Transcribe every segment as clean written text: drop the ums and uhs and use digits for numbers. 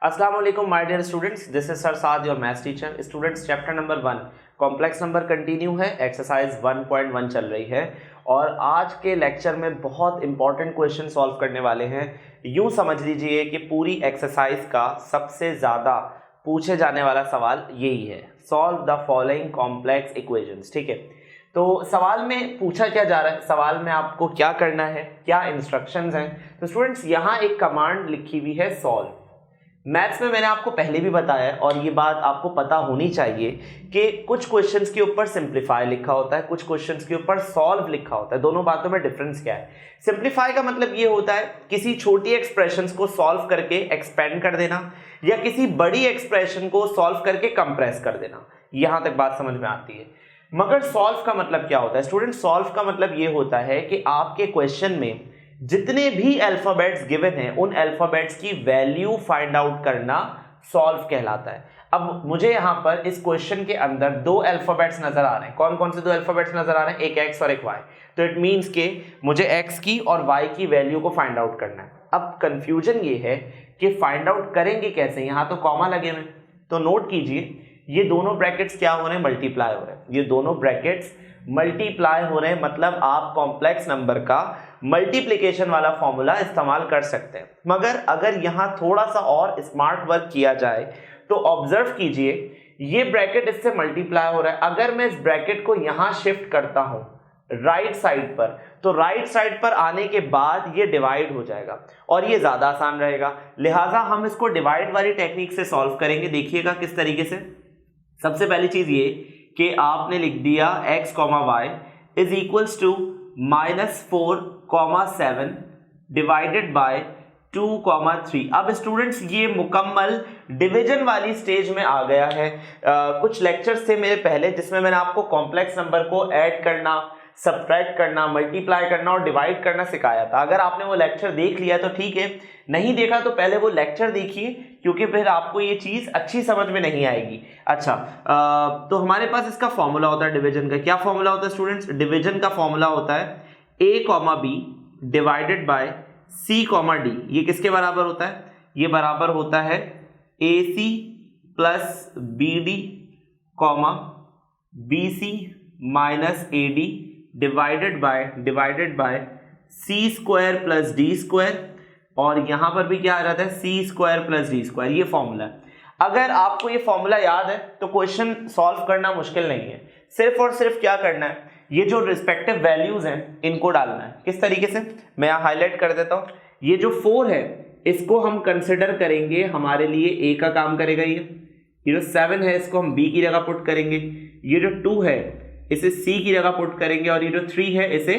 अस्सलाम वालेकुम my dear students, this is sir Saad your maths teacher. Students, chapter number 1 complex number continue है, exercise 1.1 चल रही है और आज के लेक्चर में बहुत इंपॉर्टेंट क्वेश्चन सॉल्व करने वाले हैं। यूं समझ लीजिए कि पूरी एक्सरसाइज का सबसे ज़्यादा पूछे जाने वाला सवाल यही है, solve the following complex equations. ठीक है, तो सवाल में पूछा क्या जा रहा है, सवाल में आपको क्या करना है, क्या इंस्ट्रक्शंस हैं। तो स्टूडेंट्स, यहाँ एक कमांड लिखी हुई है सॉल्व। मैथ्स में मैंने आपको पहले भी बताया है और ये बात आपको पता होनी चाहिए कि कुछ क्वेश्चंस के ऊपर सिंप्लीफाई लिखा होता है, कुछ क्वेश्चंस के ऊपर सॉल्व लिखा होता है। दोनों बातों में डिफरेंस क्या है? सिंप्लीफाई का मतलब ये होता है किसी छोटी एक्सप्रेशंस को सॉल्व करके एक्सपेंड कर देना या किसी बड़ी एक्सप्रेशन को सॉल्व करके कंप्रेस कर देना। यहां तक बात समझ में आती है। मगर सॉल्व का मतलब क्या होता है स्टूडेंट? सॉल्व का मतलब ये होता है कि आपके क्वेश्चन में जितने भी अल्फाबेट्स गिवन हैं उन अल्फाबेट्स की वैल्यू फाइंड आउट करना सॉल्व कहलाता है। अब मुझे यहां पर इस क्वेश्चन के अंदर दो अल्फाबेट्स नजर आ रहे हैं। कौन कौन से दो अल्फाबेट्स नजर आ रहे हैं? एक एक्स और एक वाई। तो इट मींस के मुझे एक्स की और वाई की वैल्यू को फाइंड आउट करना है। अब कंफ्यूजन ये है कि फाइंड आउट करेंगे कैसे? यहां तो कॉमा लगे हुए, तो नोट कीजिए ये दोनों ब्रैकेट्स क्या हो रहे हैं? मल्टीप्लाई हो रहे हैं। ये दोनों ब्रैकेट्स मल्टीप्लाई हो रहे हैं, मतलब आप कॉम्प्लेक्स नंबर का मल्टीप्लिकेशन वाला फॉर्मूला इस्तेमाल कर सकते हैं। मगर अगर यहां थोड़ा सा और स्मार्ट वर्क किया जाए तो ऑब्जर्व कीजिए, ये ब्रैकेट इससे मल्टीप्लाई हो रहा है। अगर मैं इस ब्रैकेट को यहां शिफ्ट करता हूं राइट साइड पर, तो राइट साइड पर आने के बाद ये डिवाइड हो जाएगा और ये ज्यादा आसान रहेगा। लिहाजा हम इसको डिवाइड वाली टेक्निक से सॉल्व करेंगे। देखिएगा किस तरीके से। सबसे पहली चीज ये कि आपने लिख दिया x, y is equals to -4, 7 divided by 2, 3। अब स्टूडेंट्स, ये मुकम्मल डिवीजन वाली स्टेज में आ गया है। कुछ लेक्चर्स थे मेरे पहले जिसमें मैंने आपको कॉम्प्लेक्स नंबर को ऐड करना, सब्ट्रैक्ट करना, मल्टीप्लाई करना और डिवाइड करना सिखाया था। अगर आपने वो लेक्चर देख लिया तो ठीक है, नहीं देखा तो पहले वो लेक्चर देखिए, क्योंकि फिर आपको ये चीज अच्छी समझ में नहीं आएगी। अच्छा, तो हमारे पास इसका फॉर्मूला होता है डिवीजन का। क्या फॉर्मूला होता है स्टूडेंट्स? डिवीजन का फॉर्मूला होता है a, b divided by c, d। ये किसके बराबर होता है? ये बराबर होता है ac plus bd, bc minus ad divided by C square plus D square, और यहां पर भी क्या आ जाता है? C square plus D square. ये फॉर्मूला है। अगर आपको ये फॉर्मूला याद है तो क्वेश्चन सॉल्व करना मुश्किल नहीं है। सिर्फ और सिर्फ क्या करना है, ये जो रिस्पेक्टिव वैल्यूज हैं इनको डालना है। किस तरीके से? मैं यहां हाईलाइट कर देता हूं। ये जो 4 है इसको हम कंसिडर करेंगे, हमारे लिए ए का काम करेगा। ये जो 7 है इसको हम बी की जगह पुट करेंगे। ये जो 2 है इसे सी की जगह पुट करेंगे और ये जो 3 है इसे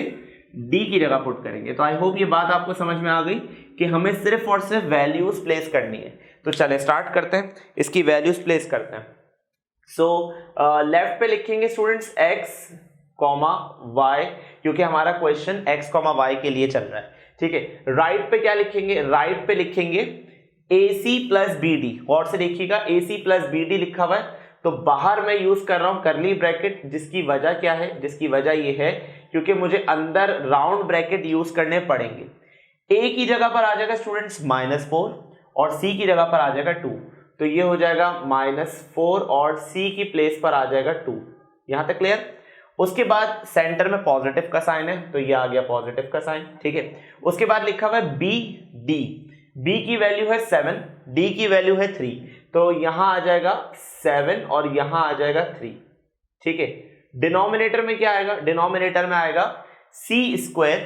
डी की जगह पुट करेंगे। तो आई होप ये बात आपको समझ में आ गई कि हमें सिर्फ और सिर्फ वैल्यूज प्लेस करनी है। तो चले स्टार्ट करते हैं, इसकी वैल्यूज प्लेस करते हैं। सो लेफ्ट पे लिखेंगे स्टूडेंट्स x, y, क्योंकि हमारा क्वेश्चन x, y के लिए चल रहा है। ठीक है। राइट पे क्या लिखेंगे? राइट पे लिखेंगे ac प्लस bd। और से देखिएगा ac प्लस bd लिखा हुआ है, तो बाहर मैं यूज कर रहा हूं करली ब्रैकेट। जिसकी वजह क्या है? जिसकी वजह ये है क्योंकि मुझे अंदर राउंड ब्रैकेट यूज करने पड़ेंगे। a की जगह पर आ जाएगा स्टूडेंट्स -4 और c की जगह पर आ जाएगा 2। तो ये हो जाएगा -4 और c की प्लेस पर आ जाएगा 2। यहां तक क्लियर? उसके बाद सेंटर में पॉजिटिव का साइन है, तो ये आ गया पॉजिटिव का साइन। ठीक है। उसके बाद लिखा हुआ है b की वैल्यू है 7, d की वैल्यू है 3, तो यहां आ जाएगा 7 और यहां आ जाएगा 3। ठीक है। डिनोमिनेटर में क्या आएगा? डिनोमिनेटर में आएगा c square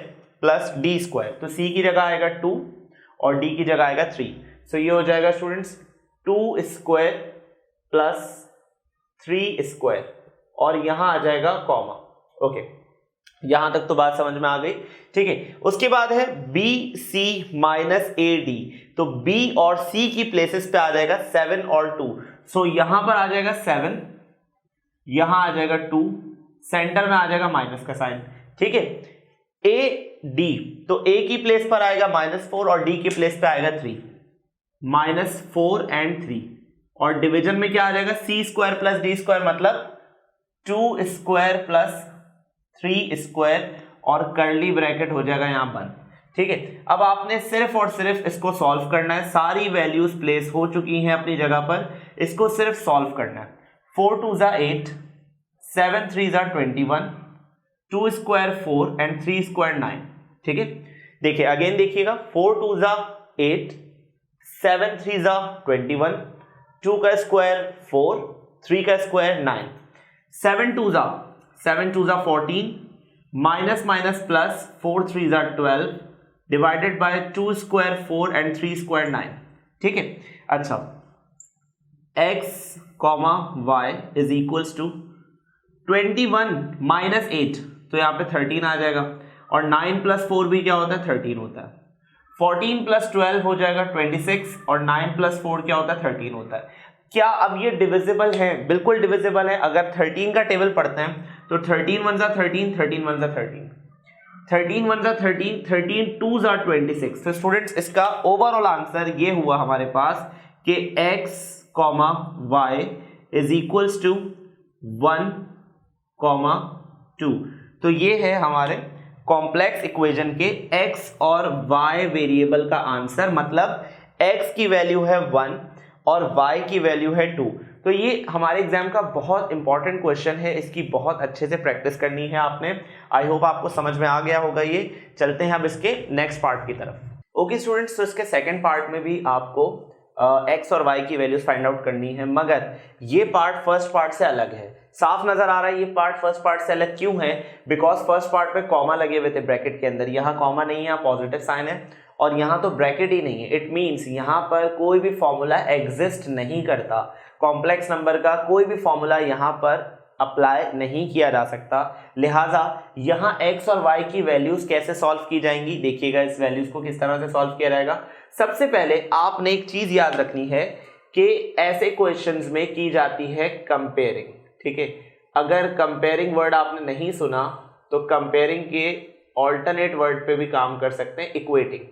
plus d square, तो c की जगह आएगा 2 और d की जगह आएगा 3। सो ये हो जाएगा स्टूडेंट्स 2 स्क्वायर प्लस 3 स्क्वायर और यहां आ जाएगा कॉमा। ओके, यहां तक तो बात समझ में आ गई। ठीक है। उसके बाद है BC माइनस AD, तो B और C की प्लेसेस पे आ जाएगा 7 और 2। सो यहां पर आ जाएगा 7, यहां आ जाएगा 2, सेंटर में आ जाएगा माइनस का साइन। ठीक है। AD, तो A की प्लेस पर आएगा -4 और D की प्लेस पे आएगा 3, -4 एंड 3। और डिवीजन में क्या आ जाएगा? C square plus D square, मतलब 2 स्क्वायर प्लस 3 स्क्वायर और कर्ली ब्रैकेट हो जाएगा यहां बंद। ठीक है, अब आपने सिर्फ और सिर्फ इसको सॉल्व करना है, सारी वैल्यूज प्लेस हो चुकी हैं अपनी जगह पर, इसको सिर्फ सॉल्व करना है। 4 2 ज़ा 8, 7 3 ज़ा 21, 2 स्क्वायर 4 एंड 3 स्क्वायर 9। ठीक है, देखिए अगेन देखिएगा, 4 2 ज़ा 8, 7 3 ज़ा 21, 2 का स्क्वायर 4, 3 का स्क्वायर 9, 7 2 ज़ा 14, माइनस माइनस प्लस 4 3 ज़ा 12 divided by 2 square 4 and 3 square 9। ठीक है, अच्छा x comma y is equals to 21 minus 8, तो यहाँ पे 13 आ जाएगा, और 9 प्लस 4 भी क्या होता है, 13 होता है। 14 प्लस 12 हो जाएगा 26, और 9 प्लस 4 क्या होता है, 13 होता है। क्या अब ये डिविजिबल है? बिल्कुल डिविजिबल है। अगर 13 का टेबल पढ़ते हैं तो 13 1 ज़ा 13, 13 1 ज़ा 13, 13 1 ज़ा 13, 13 2 ज़ा 26। तो स्टूडेंट्स इसका ओवरऑल आंसर ये हुआ हमारे पास कि x comma y is equals to 1 comma 2। तो ये है हमारे कॉम्प्लेक्स इक्वेशन के x और y वेरिएबल का आंसर, मतलब x की वैल्यू है 1 और y की वैल्यू है 2। तो ये हमारे एग्जाम का बहुत इंपॉर्टेंट क्वेश्चन है, इसकी बहुत अच्छे से प्रैक्टिस करनी है आपने। आई होप आपको समझ में आ गया होगा ये। चलते हैं अब इसके नेक्स्ट पार्ट की तरफ। ओके स्टूडेंट्स, तो इसके सेकंड पार्ट में भी आपको x और y की वैल्यूज फाइंड आउट करनी है, मगर ये पार्ट फर्स्ट पार्ट से अलग है। साफ नजर आ रहा है ये पार्ट फर्स्ट पार्ट से अलग क्यों है? बिकॉज फर्स्ट पार्ट पे कॉमा लगे हुए थे ब्रैकेट के अंदर, यहाँ कॉमा नहीं है, यहाँ पॉजिटिव साइन है, और यहाँ तो ब्रैकेट ही नहीं है। इट मीन्स यहाँ पर कोई भी फॉर्मूला एग्जिस्ट नहीं करता, कॉम्प्लेक्स नंबर का कोई भी फॉर्मूला यहाँ पर अप्लाई नहीं किया जा सकता। लिहाजा यहाँ x और y की वैल्यूज कैसे सॉल्व की जाएंगी, देखिएगा इस वैल्यूज को किस तरह से सॉल्व किया जाएगा। सबसे पहले आपने एक चीज याद रखनी है कि ऐसे क्वेश्चंस में की जाती है कंपेयरिंग। ठीक है, अगर कंपेयरिंग वर्ड आपने नहीं सुना तो कंपेयरिंग के ऑल्टरनेट वर्ड पे भी काम कर सकते हैं, इक्वेटिंग।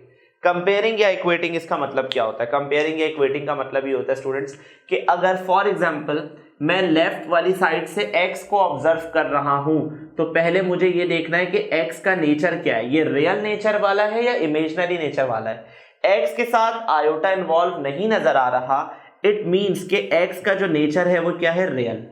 कंपेयरिंग या इक्वेटिंग, इसका मतलब क्या होता है? कंपेयरिंग या इक्वेटिंग का मतलब ये होता है स्टूडेंट्स कि अगर फॉर एग्जांपल मैं लेफ्ट वाली साइड से x को ऑब्जर्व कर रहा हूं, तो पहले मुझे ये देखना है कि x का नेचर क्या है, ये रियल नेचर वाला है या इमेजिनरी नेचर वाला है। x के साथ आयोटा इन्वॉल्व नहीं नजर आ रहा, इट मीन्स कि x का जो नेचर है वो क्या है, रियल।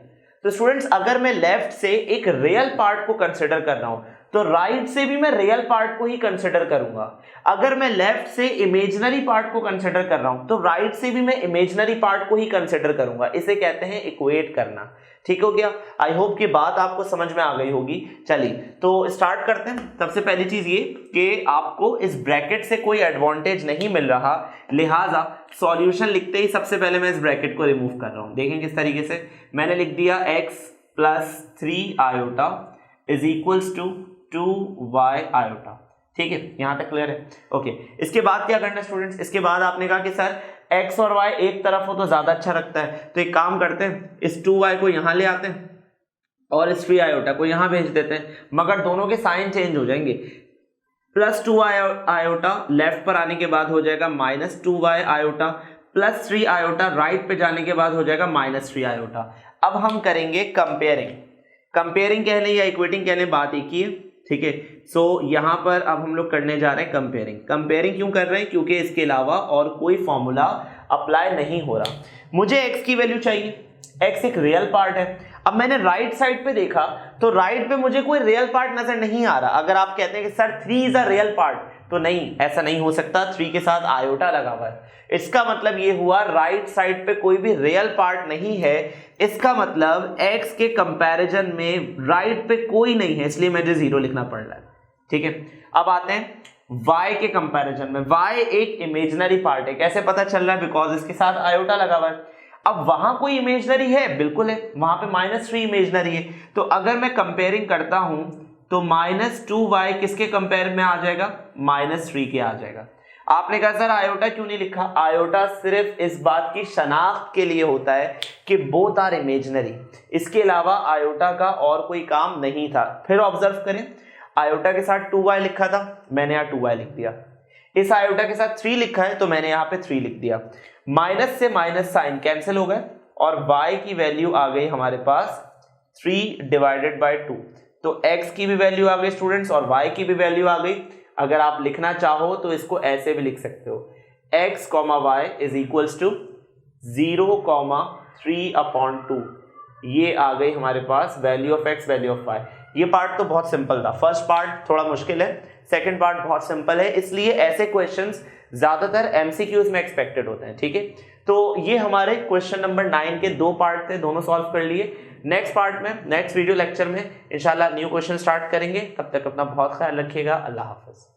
तो स्टूडेंट्स अगर मैं लेफ्ट से एक रियल पार्ट को कंसिडर कर रहा हूं तो राइट से भी मैं रियल पार्ट को ही कंसिडर करूंगा। अगर मैं लेफ्ट से इमेजिनरी पार्ट को कंसिडर कर रहा हूं तो राइट से भी मैं इमेजिनरी पार्ट को ही कंसिडर करूंगा। इसे कहते हैं इक्वेट करना। ठीक हो गया? आई होप कि बात आपको समझ में आ गई होगी। चलिए तो स्टार्ट करते हैं। सबसे पहली चीज ये कि आपको इस ब्रैकेट से कोई एडवांटेज नहीं मिल रहा, लिहाजा सॉल्यूशन लिखते ही सबसे पहले मैं इस ब्रैकेट को रिमूव कर रहा हूं। देखें किस तरीके से मैंने लिख दिया x plus 3 iota is equals to 2y iota. ठीक है, यहां तक क्लियर है? ओके, इसके बाद क्या करना है स्टूडेंट्स? इसके बाद आपने कहा कि सर x और y एक तरफ हो तो ज्यादा अच्छा लगता है, तो एक काम करते हैं, इस 2y को यहां ले आते हैं और इस 3 आयोटा को यहां भेज देते हैं, मगर दोनों के साइन चेंज हो जाएंगे। प्लस 2 आयोटा लेफ्ट पर आने के बाद हो जाएगा minus 2y iota, plus 3 iota right पे जाने के बाद हो जाएगा माइनस 3 आयोटा। अब हम करेंगे कंपेयरिंग। कंपेयरिंग कहने या इक्वेटिंग कहने बात एक ही है। ठीक है, सो यहां पर अब हम लोग करने जा रहे हैं कंपेयरिंग। कंपेयरिंग क्यों कर रहे हैं? क्योंकि इसके अलावा और कोई फॉर्मूला अप्लाई नहीं हो रहा। मुझे x की वैल्यू चाहिए, x एक रियल पार्ट है। अब मैंने राइट साइड पे देखा तो राइट पे मुझे कोई रियल पार्ट नजर नहीं आ रहा। अगर आप कहते हैं कि sir 3 is a real part, तो नहीं, ऐसा नहीं हो सकता। 3 के साथ आयोटा लगा हुआ है, इसका मतलब ये हुआ राइट साइड पे कोई भी रियल पार्ट नहीं है। इसका मतलब x के कंपैरिजन में राइट पे कोई नहीं है, इसलिए मुझे 0 लिखना पड़ रहा है। ठीक है, अब आते हैं y के कंपैरिजन में। y एक इमेजिनरी पार्ट है। कैसे पता चल रहा है? बिकॉज इसके साथ आयोटा लगा हुआ है। अब वहां कोई इमेजिनरी है? बिल्कुल है, वहां पे -3 इमेजिनरी है। तो अगर मैं कंपेयरिंग करता हूं तो -2y किसके कंपेयर में आ जाएगा? -3 के आ जाएगा। आपने कहा सर आयोटा क्यों नहीं लिखा? आयोटा सिर्फ इस बात की शनाख्त के लिए होता है कि बोथ आर इमेजिनरी, इसके अलावा आयोटा का और कोई काम नहीं था। फिर ऑब्जर्व करें, आयोटा के साथ 2y लिखा था, मैंने यहाँ 2y लिख दिया। इस आयोटा के साथ 3 लिखा है तो मैंने यहाँ पे 3 लिख दिया। माइनस से माइनस साइन कैंसिल हो गए और y की वैल्यू आ गई हमारे पास 3 डिवाइडेड बाय 2। तो x की भी वैल्यू आ गई स्टूडेंट्स और y की भी वैल्यू आ गई। अगर आप लिखना चाहो तो इसको ऐसे भी लिख सकते हो, x, y is equals to 0,3/2। ये आ गई हमारे पास value of x, value of y। ये पार्ट तो बहुत सिंपल था, फर्स्ट पार्ट थोड़ा मुश्किल है, सेकंड पार्ट बहुत सिंपल है, इसलिए ऐसे क्वेश्चंस ज्यादातर एमसीक्यूज में एक्सपेक्टेड होते हैं। ठीक है, तो ये हमारे क्वेश्चन नंबर 9 के 2 पार्ट थे, दोनों सॉल्व कर लिए। नेक्स्ट पार्ट में, नेक्स्ट वीडियो लेक्चर में इंशाल्लाह न्यू क्वेश्चन स्टार्ट करेंगे। तब तक अपना बहुत ख्याल रखिएगा। अल्लाह हाफिज।